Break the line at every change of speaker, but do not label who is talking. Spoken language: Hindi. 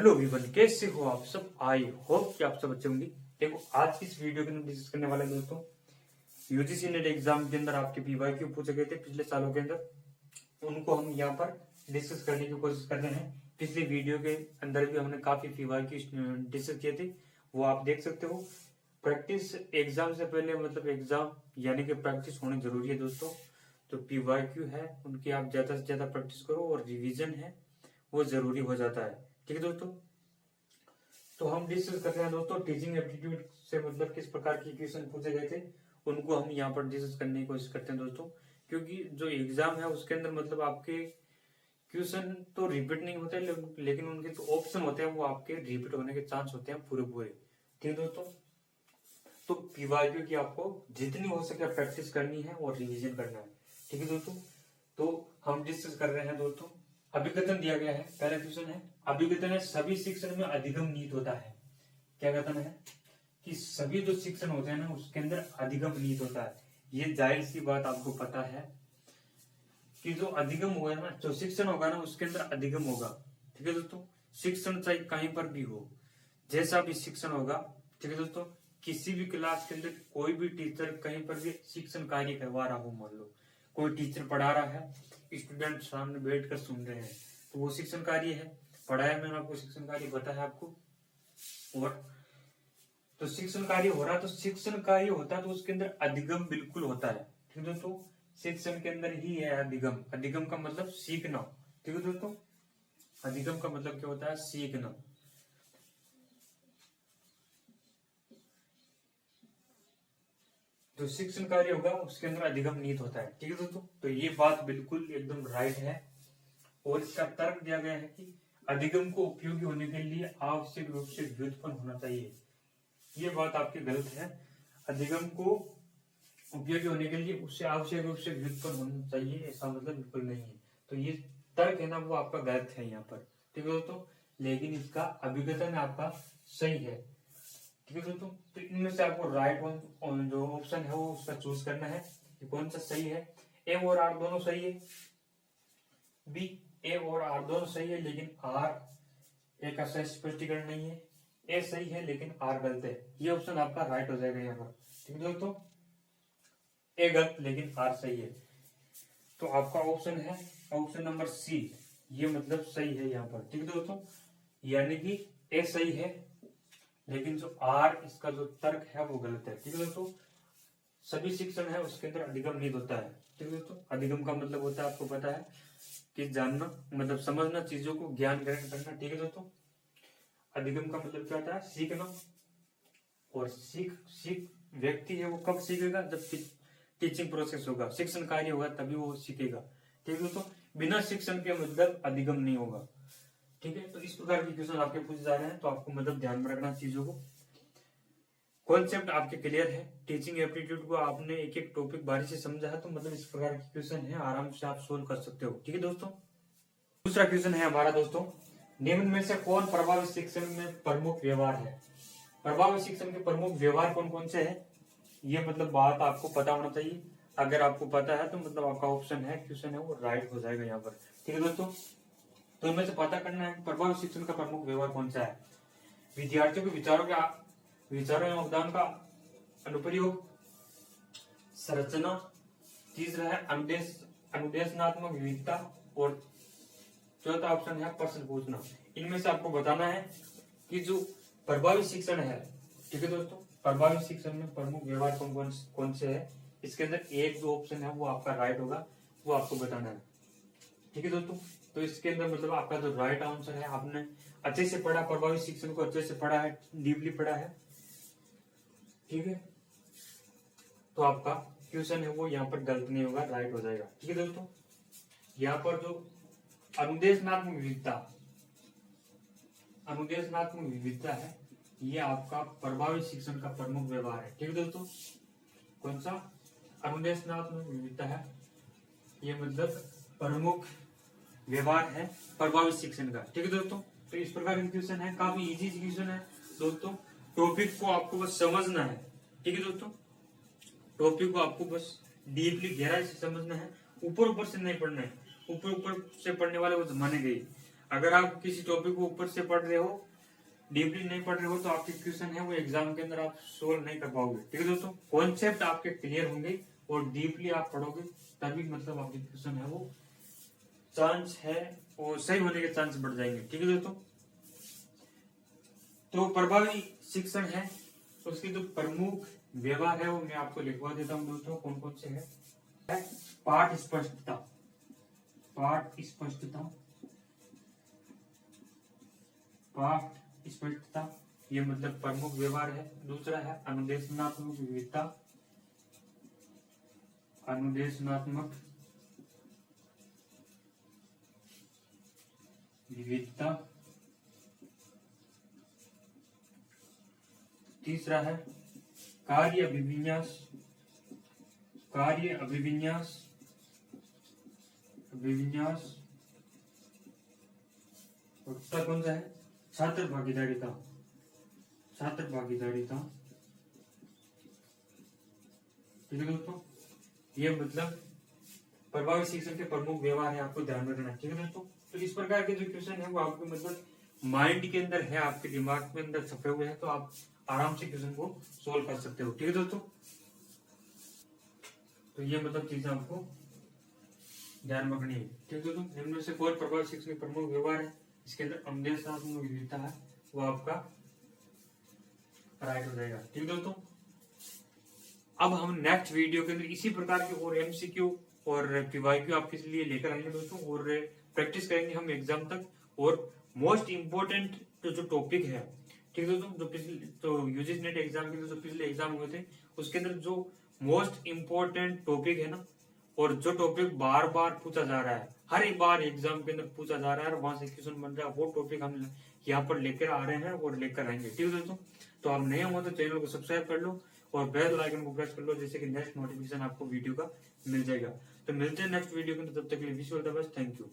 हेलो एवरीवन, कैसे हो आप सब। आई होप कि आप सब अच्छे होंगे। देखो, आज की इस वीडियो के अंदर डिस्कस करने वाले हैं दोस्तों, यूजीसी नेट एग्जाम के अंदर आपके पीवाईक्यू पूछे गए थे पिछले सालों के अंदर, उनको हम यहाँ पर डिस्कस करने की कोशिश कर रहे हैं। पिछले वीडियो के अंदर भी हमने काफी पीवाईक्यू डिस्कस किए थे, वो आप देख सकते हो। प्रैक्टिस एग्जाम से पहले मतलब एग्जाम यानी कि प्रैक्टिस होनी जरूरी है दोस्तों। तो पीवाईक्यू है उनकी आप ज्यादा से ज्यादा प्रैक्टिस करो, और रिवीजन है वो जरूरी हो जाता है। ठीक है दोस्तों, तो हम डिस्कस कर रहे हैं दोस्तों टीचिंग एप्टीट्यूड से मतलब किस प्रकार के क्वेश्चन पूछे गए थे, उनको हम यहाँ पर डिस्कस करने की कोशिश करते हैं दोस्तों। क्योंकि जो एग्जाम है उसके अंदर मतलब आपके क्वेश्चन तो रिपीट नहीं होते, लेकिन उनके जो ऑप्शन होते हैं वो आपके रिपीट होने के चांस होते हैं पूरे पूरे। ठीक है दोस्तों, तो पीवाईक्यू की आपको जितनी हो सके प्रैक्टिस करनी है और रिवीजन करना है। ठीक है दोस्तों, तो हम डिस्कस कर रहे हैं दोस्तों। अभिकथन दिया गया है, पहला क्वेश्चन है अभिकथन है सभी शिक्षण में अधिगम नीत होता है। क्या कथन है कि सभी जो शिक्षण होते हैं ना उसके अंदर अधिगम नीत होता है। ये जाहिर सी बात आपको पता है कि जो अधिगम होगा ना, जो शिक्षण होगा ना उसके अंदर अधिगम होगा। ठीक है दोस्तों, शिक्षण चाहे कहीं पर भी हो, जैसा भी शिक्षण होगा। ठीक है दोस्तों, किसी भी क्लास के अंदर कोई भी टीचर कहीं पर भी शिक्षण कार्य करवा रहा हो, मान लो कोई टीचर पढ़ा रहा है, स्टूडेंट सामने बैठकर सुन रहे हैं, तो वो शिक्षण कार्य है। पढ़ाया मैंने आपको, शिक्षण कार्य बताया आपको। और तो शिक्षण कार्य हो रहा, तो शिक्षण कार्य होता है तो उसके अंदर अधिगम बिल्कुल होता है। ठीक है दोस्तों, शिक्षण के अंदर ही है अधिगम। अधिगम का मतलब सीखना। ठीक है दोस्तों, अधिगम का मतलब क्या होता है? सीखना। जो शिक्षण कार्य होगा उसके अंदर अधिगम नीत होता है। ठीक है दोस्तों, तो ये बात बिल्कुल एकदम राइट है। और इसका तर्क दिया गया है कि अधिगम को उपयोगी होने के लिए आवश्यक रूप से व्युत्पन्न होना चाहिए। ये बात आपकी गलत है। अधिगम को उपयोगी होने के लिए उससे आवश्यक रूप से व्युत्पन्न होना चाहिए, ऐसा मतलब बिल्कुल नहीं है। तो ये तर्क है ना, वो आपका गलत है यहाँ पर। ठीक है दोस्तों, लेकिन इसका अभिकथन आपका सही है। ठीक है दोस्तों, तो इनमें से आपको राइट वन जो ऑप्शन है वो उसका चूज करना है कि कौन सा सही है। ए और आर दोनों सही है, बी ए और आर दोनों सही है, लेकिन आर ए का सही स्पष्टीकरण नहीं है। ए सही है लेकिन आर गलत है, ये ऑप्शन आपका राइट हो जाएगा यहाँ पर। ठीक है दोस्तों, ए गलत लेकिन आर सही है, तो आपका ऑप्शन है ऑप्शन नंबर सी, ये मतलब सही है यहाँ पर। ठीक है दोस्तों, यानी कि ए सही है लेकिन जो आर इसका जो तर्क है वो गलत है। ठीक है दोस्तों, सभी शिक्षण है उसके अंदर अधिगम नहीं होता है। ठीक है दोस्तों, अधिगम का मतलब होता है आपको पता है कि जानना मतलब समझना, चीजों को ज्ञान ग्रहण करना। ठीक है दोस्तों, अधिगम का मतलब क्या होता है? सीखना। और सीख व्यक्ति है वो कब सीखेगा? जब टीचिंग प्रोसेस होगा, शिक्षण कार्य होगा, तभी वो सीखेगा। ठीक है दोस्तों, बिना शिक्षण के मतलब अधिगम नहीं होगा। ठीक है, तो इस प्रकार के क्वेश्चन आपके पूछे जा रहे हैं, तो आपको मतलब ध्यान में रखना चीजों को। कॉन्सेप्ट आपके क्लियर है, टीचिंग एप्टीट्यूड को आपने एक एक टॉपिक बारी से समझा है, तो मतलब इस प्रकार के क्वेश्चन है आराम से आप सोल्व कर सकते हो। ठीक है दोस्तों, दूसरा क्वेश्चन है हमारा दोस्तों, निम्न में से कौन प्रभावी शिक्षण में प्रमुख व्यवहार है? प्रभावी शिक्षण के प्रमुख व्यवहार कौन कौन से है, ये मतलब बात आपको पता होना चाहिए। अगर आपको पता है तो मतलब आपका ऑप्शन है क्वेश्चन है वो राइट हो जाएगा यहाँ पर। ठीक है दोस्तों, तो इनमें से पता करना है प्रभावी शिक्षण का प्रमुख व्यवहार कौन सा है। विद्यार्थियों के विचारों एवं अवदान का अनुप्रयोग, संरचना, तीसरा है अनुदेशनात्मक विविधता, और चौथा ऑप्शन है प्रश्न पूछना। इनमें से आपको बताना है कि जो प्रभावी शिक्षण है, ठीक है दोस्तों, प्रभावी शिक्षण में प्रमुख व्यवहार कौन से है, इसके अंदर एक जो ऑप्शन है वो आपका राइट होगा, वो आपको बताना है। ठीक है दोस्तों, तो इसके अंदर मतलब आपका जो राइट आंसर है, आपने अच्छे से पढ़ा, प्रभावी शिक्षण को अच्छे से पढ़ा है, डीपली पढ़ा है। ठीक है, तो आपका क्वेश्चन है वो यहाँ पर गलत नहीं होगा, राइट हो जाएगा। ठीक है दोस्तों, यहाँ पर जो अनुदेशनात्मक विविधता है, ये आपका प्रभावी शिक्षण का प्रमुख व्यवहार है। ठीक है दोस्तों, कौन सा अनुदेशनात्मक विविधता है, ये मतलब प्रमुख व्यवहार है प्रभावी शिक्षण का। ठीक है दोस्तों, तो इस प्रकार के क्वेश्चन है, काफी इजी क्वेश्चन है दोस्तों। टॉपिक को आपको बस समझना है। ठीक है दोस्तों, टॉपिक को आपको बस डीपली गहराई से समझना है, ऊपर ऊपर से नहीं पढ़ना है। ऊपर ऊपर से पढ़ने वाले वो जमाने गए। अगर आप किसी टॉपिक को ऊपर से पढ़ रहे हो, डीपली नहीं पढ़ रहे हो, तो आपके क्वेश्चन है वो एग्जाम के अंदर आप सोल्व नहीं कर पाओगे। ठीक है दोस्तों, कॉन्सेप्ट आपके क्लियर होंगे और डीपली आप पढ़ोगे तभी मतलब आपके क्वेश्चन है वो चांस है और सही होने के चांस बढ़ जाएंगे। ठीक है दोस्तों, तो प्रभावी शिक्षण है तो उसके जो प्रमुख व्यवहार है वो मैं आपको लिखवा देता हूँ दोस्तों, कौन कौन से है। पाठ स्पष्टता, पाठ स्पष्टता, पाठ स्पष्टता, ये मतलब प्रमुख व्यवहार है। दूसरा है अनुदेशनात्मक विविधता, अनुदेशनात्मक विविधता। तीसरा है कार्य अभिविन्यास, कार्य अभिविन्यास, अभिविन्यास। और दूसरा कौन सा है, छात्र भागीदारिता, छात्र भागीदारिता। ठीक है दोस्तों, ये मतलब प्रभावी शिक्षण के प्रमुख व्यवहार है, आपको ध्यान रखना। ठीक है दोस्तों, तो इस प्रकार के जो क्वेश्चन है वो आपके मतलब माइंड के अंदर है, आपके दिमाग के अंदर छपे हुए हैं, तो आप आराम से क्वेश्चन को सोल्व कर सकते हो। ठीक है दोस्तों, तो ये मतलब चीजें आपको ध्यान रखनी है। ठीक है दोस्तों, इनमें से कोई प्रभावी शिक्षण के प्रमुख व्यवहार है, इसके अंदर अनुदेशनात्मक विविधता है, वो आपका राइट हो जाएगा। ठीक है दोस्तों, अब हम नेक्स्ट वीडियो के अंदर इसी प्रकार के और एमसीक्यू और पीवाईक्यू आपके लिए लेकर आएंगे दोस्तों, और प्रैक्टिस करेंगे हम एग्जाम तक। और मोस्ट इम्पोर्टेंट जो टॉपिक है, ठीक है दोस्तों, जो पिछले तो यूजीसी नेट एग्जाम के जो पिछले एग्जाम हुए थे उसके अंदर जो मोस्ट इम्पोर्टेंट टॉपिक है ना, और जो टॉपिक बार बार पूछा जा रहा है, हर एक बार एग्जाम के अंदर पूछा जा रहा है और वहां से क्वेश्चन बन रहा है, वो टॉपिक हम यहाँ पर लेकर आ रहे हैं और लेकर आएंगे। ठीक है दोस्तों, तो आप नए हो तो चैनल को सब्सक्राइब कर लो और बेल आइकन को प्रेस कर लो, जैसे कि नेक्स्ट नोटिफिकेशन आपको वीडियो का मिल जाएगा। तो मिलते हैं नेक्स्ट वीडियो में, तब तक के लिए wish you all the best, thank you.